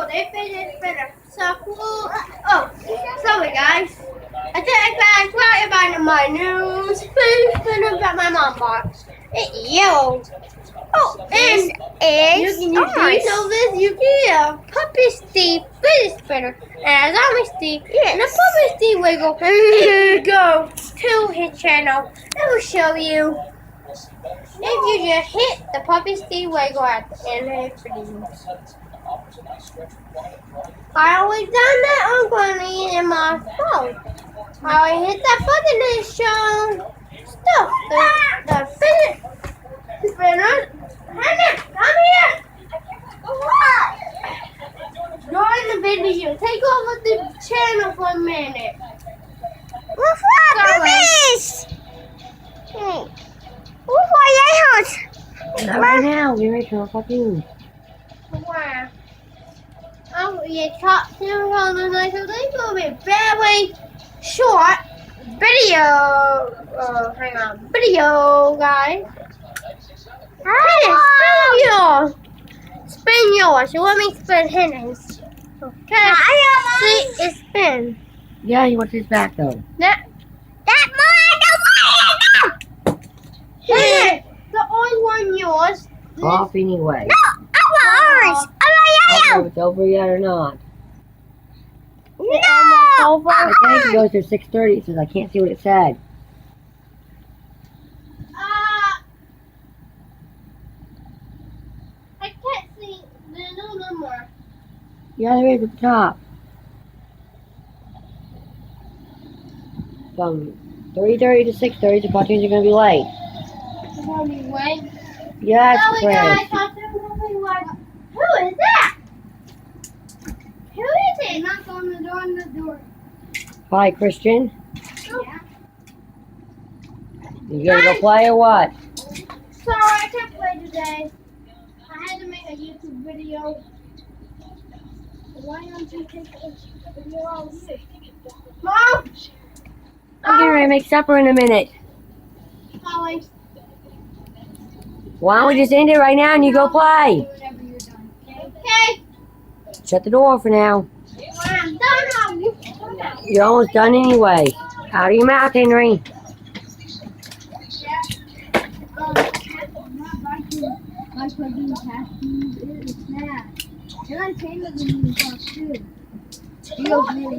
they fidget spinner. So cool. Oh, sorry guys. I think I about my new fidget spinner that my mom bought. It's yellow. Oh, and you know this? You get a puppy Steve fidget spinner and a zombie Steve and a puppy Steve wiggle. If you go to his channel, it will show you. If you just hit the puppy Steve wiggle at the end of his video. I always done that on Bunny in my phone. I always hit that button and it shows stuff. The fidget spinner. Hannah, come here! Join the video. Take over the channel for a minute. What's up, babies? What's your house? Not right now. We're ready for a puppy. Wow. Oh, you talk to him on the night, so this will be a very short video. Hang on. Video, guys. Spin yours. You want me to spin his? Okay. See, it spin. Yeah, he wants his back though. That mine. Here, the orange one yours. Off anyway. No, I want orange. I I don't know want if it's over yet or not. yellow. No. Over. I think it goes to 6:30. It says I can't see what it said. I can't see. There's no number. Yeah, there is at the top. From 3:30 to 6:30, the cartoons are going to be late. It's gonna be white. Yes, Sorry, guys. Chris. Cartoons will be white. Who is that? Who is it? Knock on the door. Hi, Christian. Yeah. You going to go play or what? Sorry, I can't play today. I had to make a YouTube video. Why don't you take a video of you? Mom! I'm getting ready to make supper in a minute. Sorry. Why don't we just end it right now and you go play? Whenever you're done, okay? Shut the door for now. When I'm done, I'll You're almost done anyway. Out of your mouth, Henry.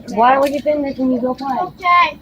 Why don't we just end this and you go play? Okay.